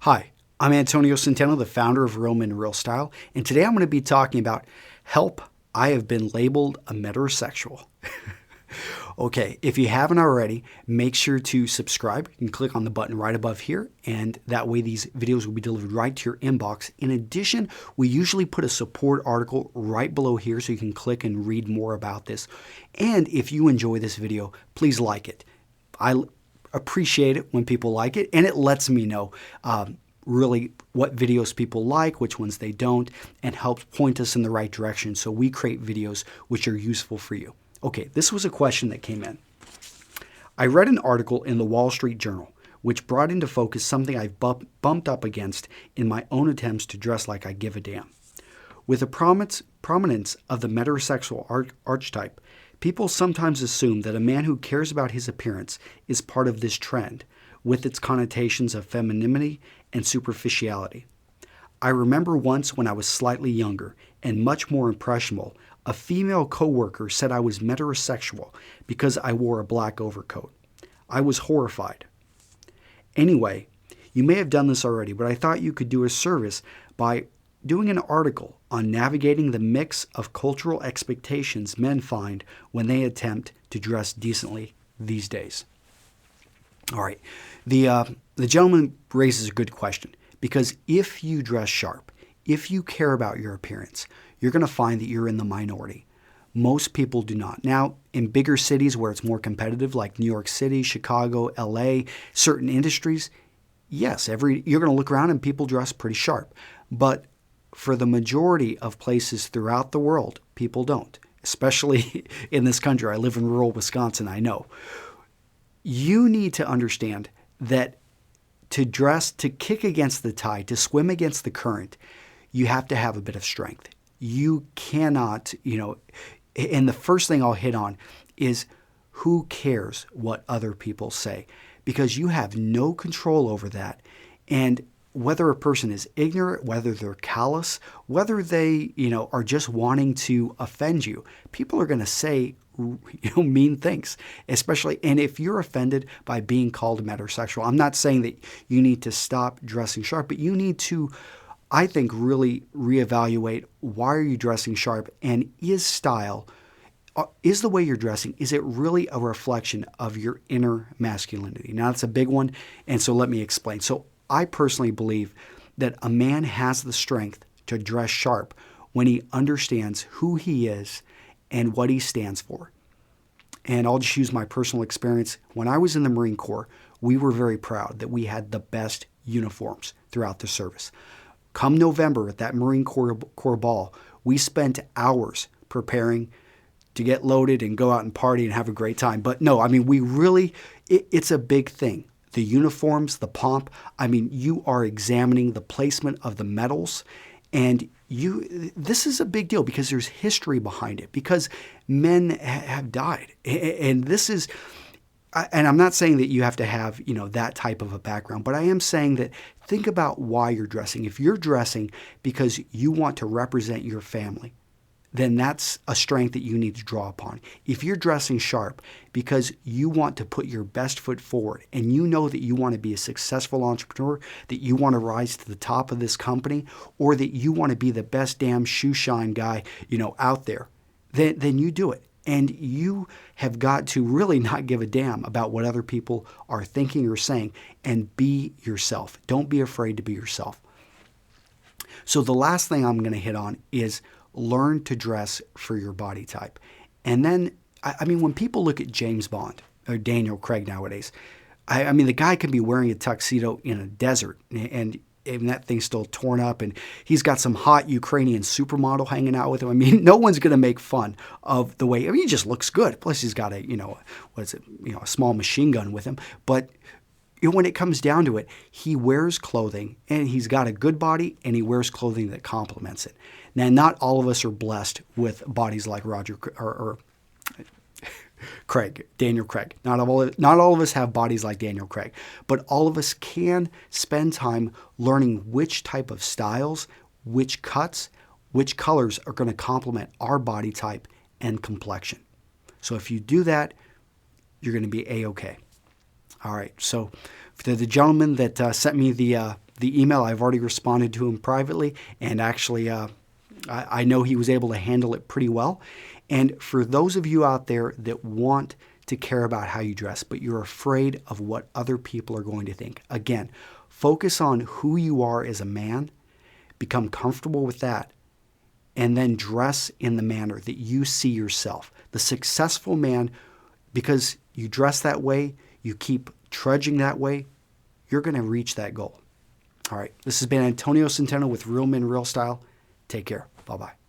Hi, I'm Antonio Centeno, the founder of Real Men Real Style, and today I'm going to be talking about help. I have been labeled a metrosexual. Okay, if you haven't already, make sure to subscribe. You can click on the button right above here, and that way these videos will be delivered right to your inbox. In addition, we usually put a support article right below here so you can click and read more about this. And if you enjoy this video, please like it. I appreciate it when people like it, and it lets me know really what videos people like, which ones they don't, and helps point us in the right direction so we create videos which are useful for you. Okay, this was a question that came in. I read an article in the Wall Street Journal which brought into focus something I've bumped up against in my own attempts to dress like I give a damn. With the prominence of the metrosexual archetype, people sometimes assume that a man who cares about his appearance is part of this trend, with its connotations of femininity and superficiality. I remember once when I was slightly younger and much more impressionable, a female coworker said I was metrosexual because I wore a black overcoat. I was horrified. Anyway, you may have done this already, but I thought you could do a service by doing an article on navigating the mix of cultural expectations men find when they attempt to dress decently these days. All right, the gentleman raises a good question, because if you dress sharp, if you care about your appearance, you're going to find that you're in the minority. Most people do not. Now, in bigger cities where it's more competitive, like New York City, Chicago, LA, certain industries, yes, you're going to look around and people dress pretty sharp. But for the majority of places throughout the world, people don't, especially in this country. I live in rural Wisconsin, I know. You need to understand that to dress, to kick against the tide, to swim against the current, you have to have a bit of strength. You cannot, and the first thing I'll hit on is who cares what other people say, because you have no control over that. And whether a person is ignorant, whether they're callous, whether they, are just wanting to offend you, people are going to say, mean things, especially, and if you're offended by being called a metrosexual, I'm not saying that you need to stop dressing sharp, but you need to, I think, really reevaluate, why are you dressing sharp, and is style, is the way you're dressing, is it really a reflection of your inner masculinity? Now, that's a big one, and so let me explain. So I personally believe that a man has the strength to dress sharp when he understands who he is and what he stands for. And I'll just use my personal experience. When I was in the Marine Corps, we were very proud that we had the best uniforms throughout the service. Come November at that Marine Corps ball, we spent hours preparing to get loaded and go out and party and have a great time. But no, we really, it's a big thing. The uniforms, the pomp, you are examining the placement of the medals, and this is a big deal because there's history behind it, because men have died. And this is, and I'm not saying that you have to have, that type of a background, but I am saying that think about why you're dressing. If you're dressing because you want to represent your family, then that's a strength that you need to draw upon. If you're dressing sharp because you want to put your best foot forward and you know that you want to be a successful entrepreneur, that you want to rise to the top of this company, or that you want to be the best damn shoe shine guy, out there, then you do it. And you have got to really not give a damn about what other people are thinking or saying, and be yourself. Don't be afraid to be yourself. So the last thing I'm going to hit on is learn to dress for your body type. And then, when people look at James Bond or Daniel Craig nowadays, the guy can be wearing a tuxedo in a desert and that thing's still torn up, and he's got some hot Ukrainian supermodel hanging out with him. No one's going to make fun of the way, he just looks good. Plus he's got a small machine gun with him. But when it comes down to it, he wears clothing, and he's got a good body, and he wears clothing that complements it. Now, not all of us are blessed with bodies like Daniel Craig. Not all of us have bodies like Daniel Craig, but all of us can spend time learning which type of styles, which cuts, which colors are going to complement our body type and complexion. So if you do that, you're going to be A-okay. All right, so for the gentleman that sent me the the email, I've already responded to him privately, and actually I know he was able to handle it pretty well. And for those of you out there that want to care about how you dress, but you're afraid of what other people are going to think, again, focus on who you are as a man, become comfortable with that, and then dress in the manner that you see yourself. The successful man, because you dress that way, you keep trudging that way, you're going to reach that goal. All right, this has been Antonio Centeno with Real Men, Real Style. Take care. Bye-bye.